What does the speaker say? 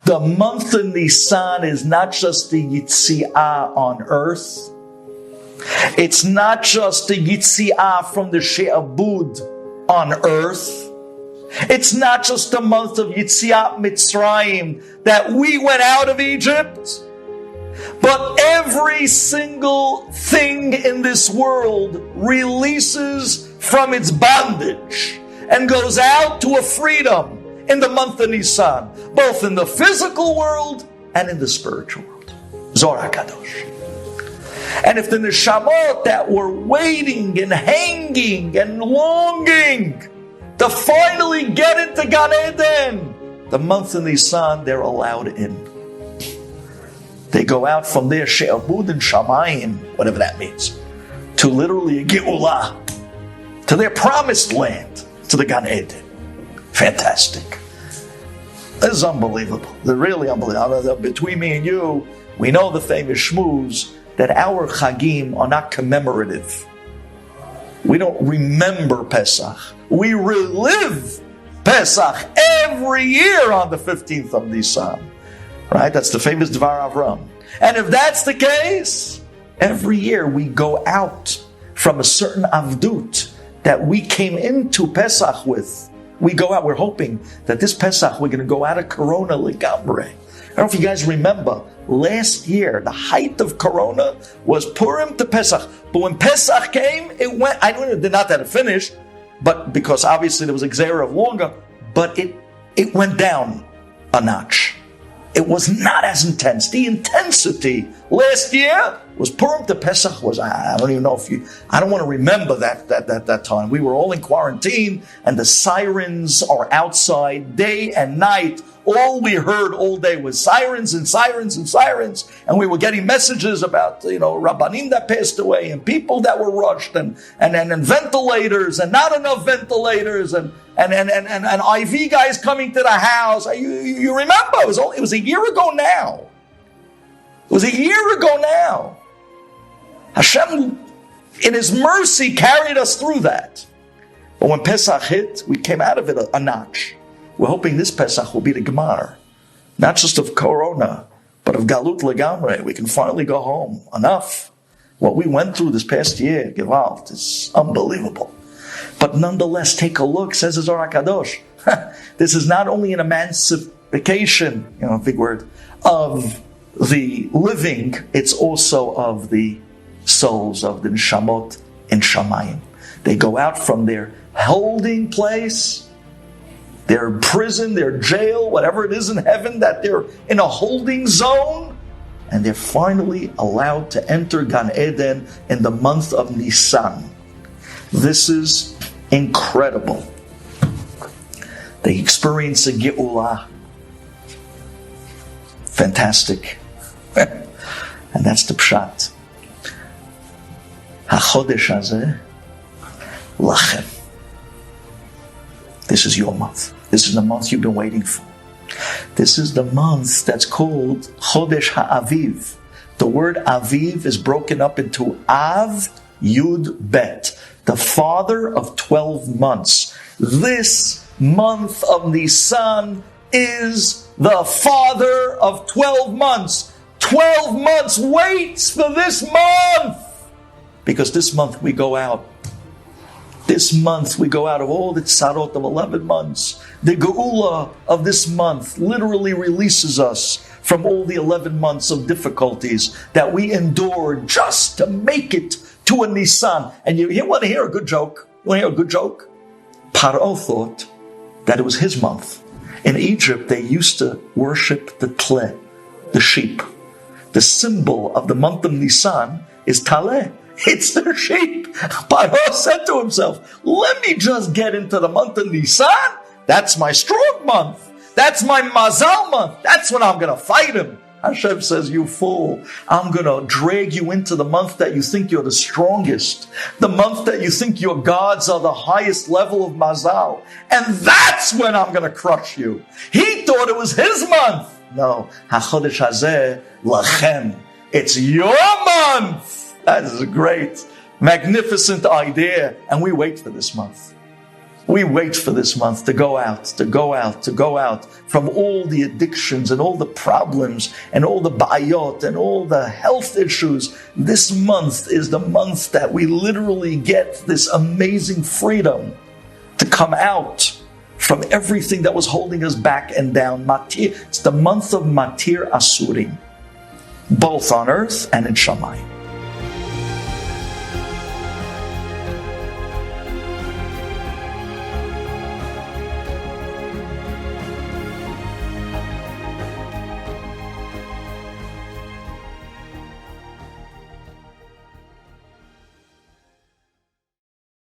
The month of Nisan is not just the Yitziah on earth. It's not just the Yitziah from the She'abud on earth. It's not just the month of Yitziat Mitzrayim that we went out of Egypt. But every single thing in this world releases from its bondage and goes out to a freedom in the month of Nisan, both in the physical world and in the spiritual world. Zohar HaKadosh. And if the neshamot that were waiting and hanging and longing to finally get into Gan Eden, the month of Nisan, they're allowed in. They go out from there, She'abud and Shamayim, whatever that means, to literally a Geulah, to their promised land, to the Gan Eden. Fantastic. This is unbelievable. They're really unbelievable. Between me and you, we know the famous shmooze that our Chagim are not commemorative. We don't remember Pesach. We relive Pesach every year on the 15th of Nisan. Right? That's the famous Dvar Avram. And if that's the case, every year we go out from a certain Avdut that we came into Pesach with. We go out, we're hoping that this Pesach we're going to go out of Corona Legamre. I don't know if you guys remember, last year, the height of Corona was Purim to Pesach. But when Pesach came, it went, I don't know, not that it finished, but because obviously there was a Xera of longer, but it went down a notch. It was not as intense. The intensity last year was Purim to Pesach was, I don't even know if you, I don't want to remember that time. We were all in quarantine and the sirens are outside day and night. All we heard all day was sirens and sirens and sirens. And we were getting messages about, Rabbanim that passed away and people that were rushed and ventilators and not enough ventilators and IV guys coming to the house. You remember, it was a year ago now. It was a year ago now. Hashem, in His mercy, carried us through that. But when Pesach hit, we came out of it a notch. We're hoping this Pesach will be the Gemar, not just of Corona, but of Galut Legamre. We can finally go home. Enough. What we went through this past year, Gewalt, is unbelievable. But nonetheless, take a look, says the Zohar HaKadosh. This is not only an emancipation, big word, of the living, it's also of the souls of the neshamot in Shamayim. They go out from their holding place, their prison, their jail, whatever it is in heaven, that they're in a holding zone, and they're finally allowed to enter Gan Eden in the month of Nisan. This is incredible. They experience a Geulah. Fantastic. And that's the pshat. HaChodesh hazeh lachem. This is your month. This is the month you've been waiting for. This is the month that's called Chodesh HaAviv. The word Aviv is broken up into Av, Yud, Bet. The father of 12 months. This month of Nisan is the father of 12 months. 12 months waits for this month. Because this month we go out. This month we go out of all the tzarot of 11 months. The geula of this month literally releases us from all the 11 months of difficulties that we endured just to make it to a Nisan. And you want to hear a good joke? You want to hear a good joke? Paro thought that it was his month. In Egypt, they used to worship the tle, the sheep. The symbol of the month of Nisan is taleh. It's the sheep. Paro said to himself, let me just get into the month of Nisan. That's my strong month. That's my mazal month. That's when I'm going to fight him. Hashem says, you fool, I'm going to drag you into the month that you think you're the strongest, the month that you think your gods are the highest level of mazal, and that's when I'm going to crush you. He thought it was his month. No, HaChodesh hazeh lachem. It's your month. That is a great, magnificent idea, and we wait for this month. We wait for this month to go out from all the addictions and all the problems and all the ba'ayot and all the health issues. This month is the month that we literally get this amazing freedom to come out from everything that was holding us back and down. It's the month of Matir Asurim, both on earth and in Shamayim.